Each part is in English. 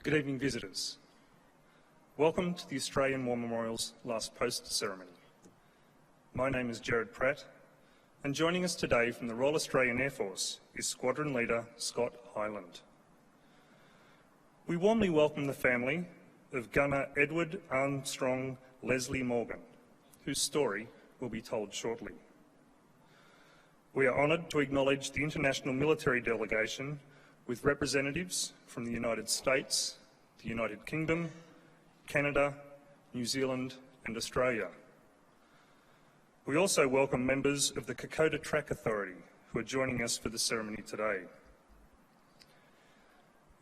Good evening, visitors. Welcome to the Australian War Memorial's last post ceremony. My name is Gerard Pratt, and joining us today from the Royal Australian Air Force is Squadron Leader Scott Hyland. We warmly welcome the family of Gunner Edward Armstrong Leslie Morgan, whose story will be told shortly. We are honoured to acknowledge the international military delegation with representatives from the United States, the United Kingdom, Canada, New Zealand and Australia. We also welcome members of the Kokoda Track Authority who are joining us for the ceremony today.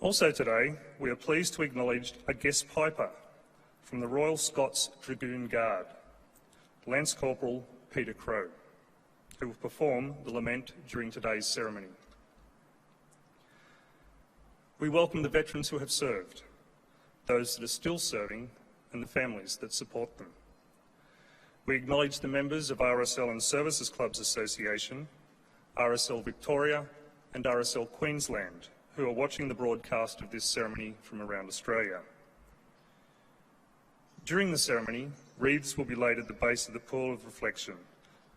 Also today, we are pleased to acknowledge a guest piper from the Royal Scots Dragoon Guard, Lance Corporal Peter Crowe, who will perform the lament during today's ceremony. We welcome the veterans who have served, those that are still serving and the families that support them. We acknowledge the members of RSL and Services Clubs Association, RSL Victoria and RSL Queensland, who are watching the broadcast of this ceremony from around Australia. During the ceremony, wreaths will be laid at the base of the pool of reflection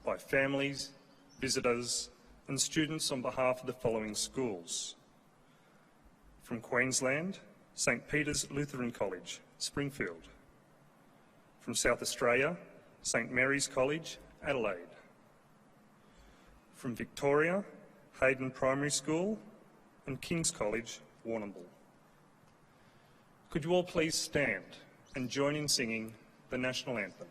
by families, visitors and students on behalf of the following schools. From Queensland, St Peter's Lutheran College, Springfield. From South Australia, St Mary's College, Adelaide. From Victoria, Hayden Primary School and King's College, Warrnambool. Could you all please stand and join in singing the National Anthem?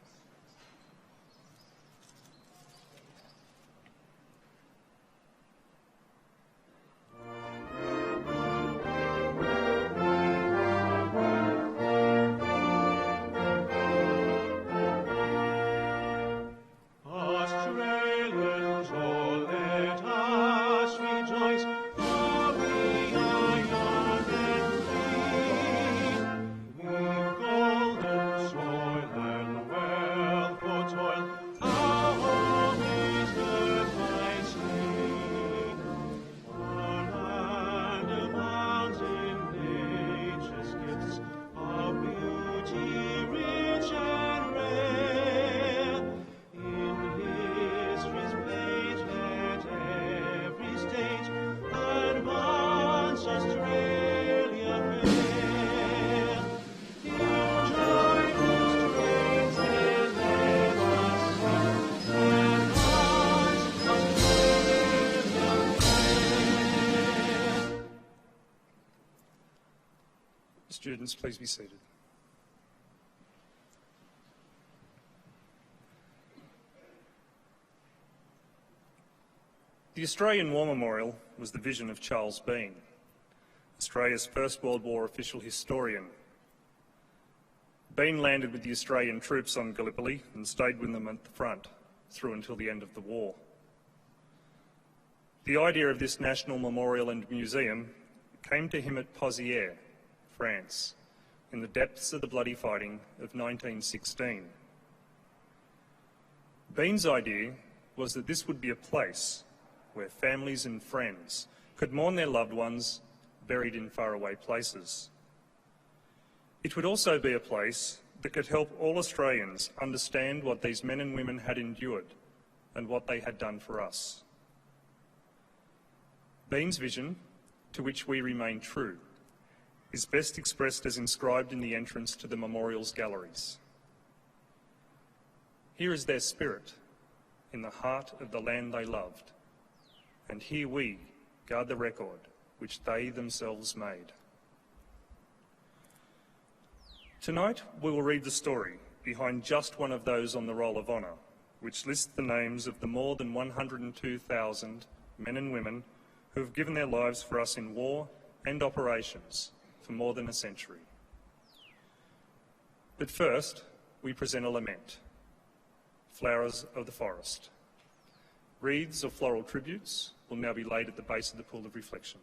Students, please be seated. The Australian War Memorial was the vision of Charles Bean, Australia's First World War official historian. Bean landed with the Australian troops on Gallipoli and stayed with them at the front through until the end of the war. The idea of this national memorial and museum came to him at Pozières, France, in the depths of the bloody fighting of 1916. Bean's idea was that this would be a place where families and friends could mourn their loved ones buried in faraway places. It would also be a place that could help all Australians understand what these men and women had endured and what they had done for us. Bean's vision, to which we remain true, is best expressed as inscribed in the entrance to the memorial's galleries. Here is their spirit, in the heart of the land they loved, and here we guard the record which they themselves made. Tonight we will read the story behind just one of those on the Roll of Honour, which lists the names of the more than 102,000 men and women who have given their lives for us in war and operations for more than a century. But first, we present a lament, Flowers of the Forest. Wreaths of floral tributes will now be laid at the base of the pool of reflection.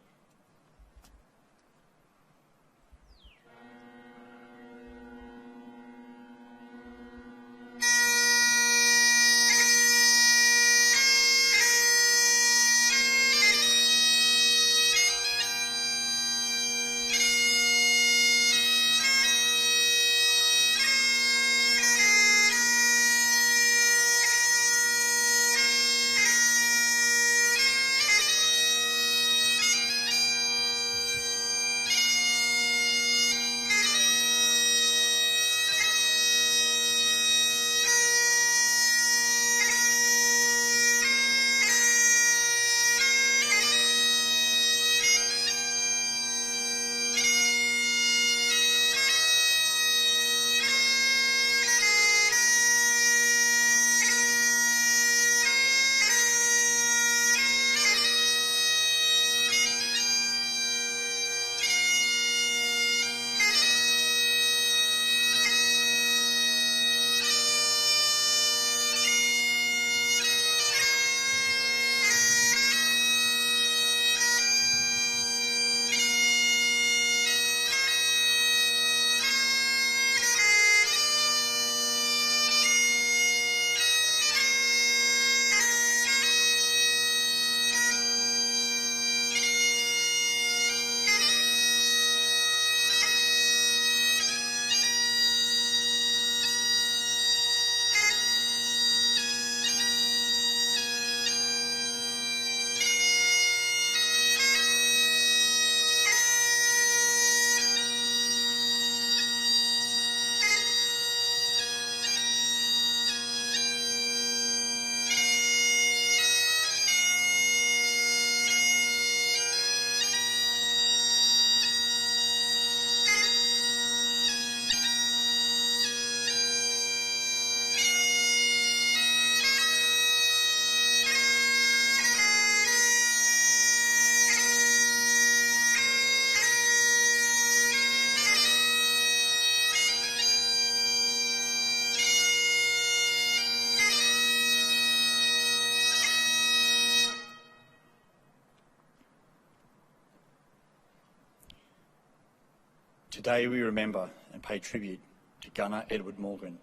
Today we remember and pay tribute to Gunner Edward Morgan,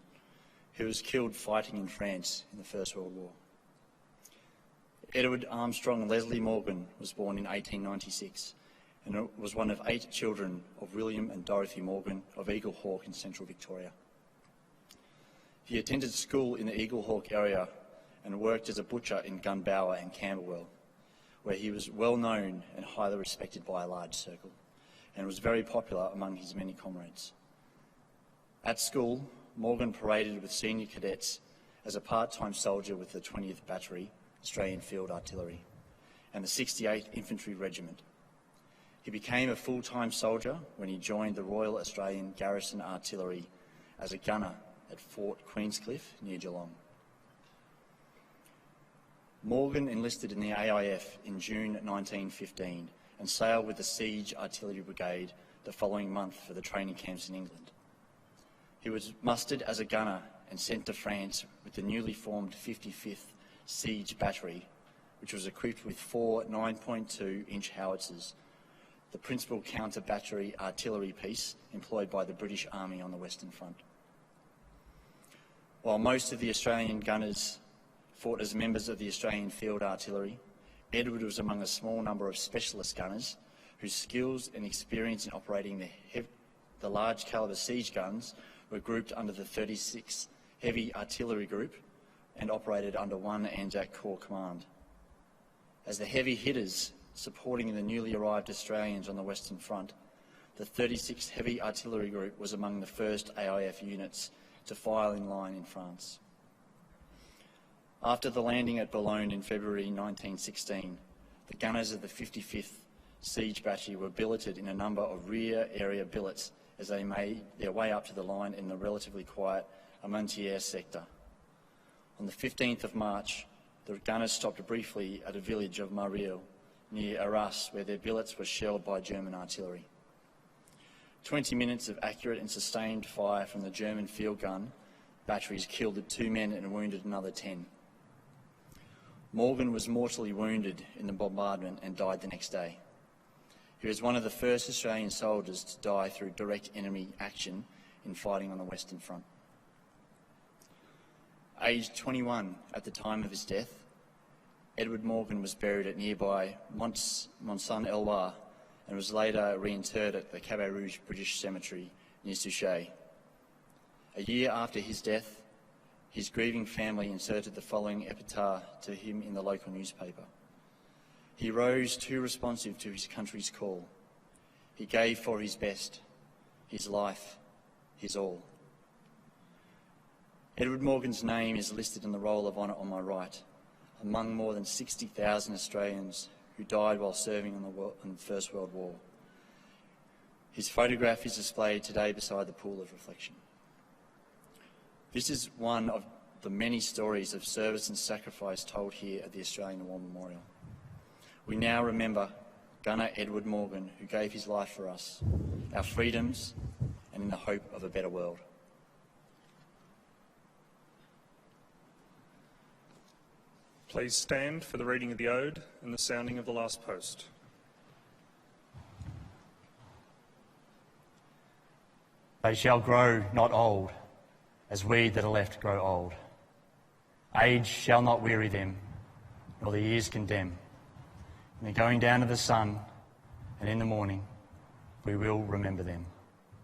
who was killed fighting in France in the First World War. Edward Armstrong Leslie Morgan was born in 1896 and was one of 8 children of William and Dorothy Morgan of Eagle Hawk in central Victoria. He attended school in the Eagle Hawk area and worked as a butcher in Gunbower and Camberwell, where he was well known and highly respected by a large circle, and was very popular among his many comrades. At school, Morgan paraded with senior cadets as a part-time soldier with the 20th Battery, Australian Field Artillery, and the 68th Infantry Regiment. He became a full-time soldier when he joined the Royal Australian Garrison Artillery as a gunner at Fort Queenscliff near Geelong. Morgan enlisted in the AIF in June 1915 and sailed with the Siege Artillery Brigade the following month for the training camps in England. He was mustered as a gunner and sent to France with the newly formed 55th Siege Battery, which was equipped with 4 9.2-inch howitzers, the principal counter-battery artillery piece employed by the British Army on the Western Front. While most of the Australian gunners fought as members of the Australian Field Artillery, Edward was among a small number of specialist gunners whose skills and experience in operating the large calibre siege guns were grouped under the 36th Heavy Artillery Group and operated under one Anzac Corps command. As the heavy hitters supporting the newly arrived Australians on the Western Front, the 36th Heavy Artillery Group was among the first AIF units to file in line in France. After the landing at Boulogne in February 1916, the gunners of the 55th Siege Battery were billeted in a number of rear area billets as they made their way up to the line in the relatively quiet Armentières sector. On the 15th of March, the gunners stopped briefly at a village of Maril near Arras, where their billets were shelled by German artillery. 20 minutes of accurate and sustained fire from the German field gun batteries killed 2 men and wounded another 10. Morgan was mortally wounded in the bombardment and died the next day. He was one of the first Australian soldiers to die through direct enemy action in fighting on the Western Front. Aged 21 at the time of his death, Edward Morgan was buried at nearby Mont-Saint-Éloi and was later reinterred at the Cabaret Rouge British Cemetery near Souchez. A year after his death, his grieving family inserted the following epitaph to him in the local newspaper. He rose too responsive to his country's call. He gave for his best, his life, his all. Edward Morgan's name is listed in the Roll of Honour on my right, among more than 60,000 Australians who died while serving in the First World War. His photograph is displayed today beside the pool of reflection. This is one of the many stories of service and sacrifice told here at the Australian War Memorial. We now remember Gunner Edward Morgan, who gave his life for us, our freedoms, and in the hope of a better world. Please stand for the reading of the Ode and the sounding of the last post. They shall grow not old, as we that are left grow old. Age shall not weary them, nor the years condemn. In the going down of the sun and in the morning, we will remember them.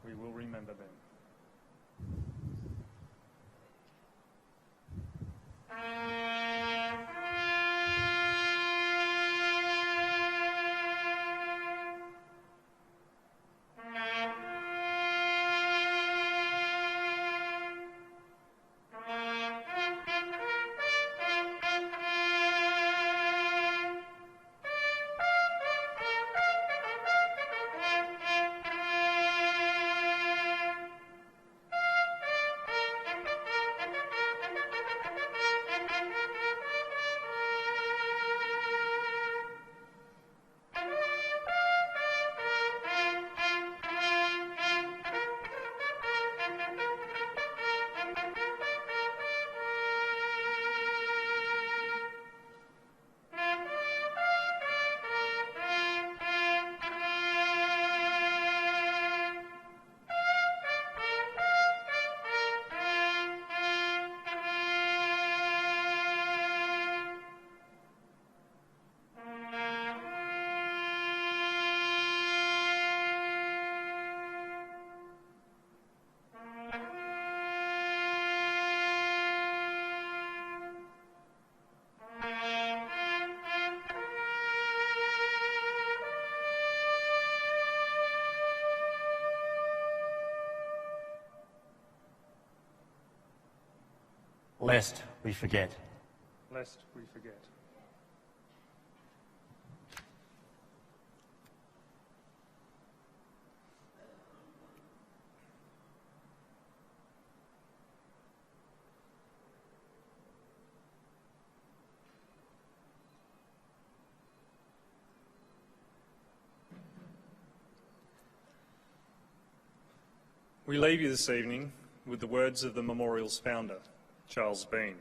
We will remember them. lest we forget. Lest we forget. We leave you this evening with the words of the memorial's founder, Charles Bean.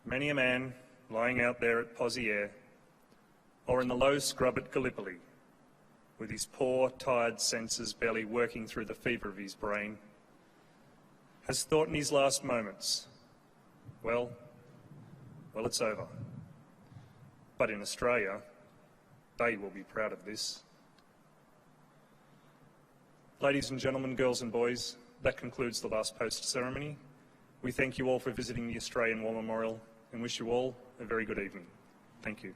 Many a man lying out there at Pozieres or in the low scrub at Gallipoli, with his poor, tired senses barely working through the fever of his brain, has thought in his last moments, well, it's over. But in Australia, they will be proud of this. Ladies and gentlemen, girls and boys, that concludes the last post ceremony. We thank you all for visiting the Australian War Memorial and wish you all a very good evening. Thank you.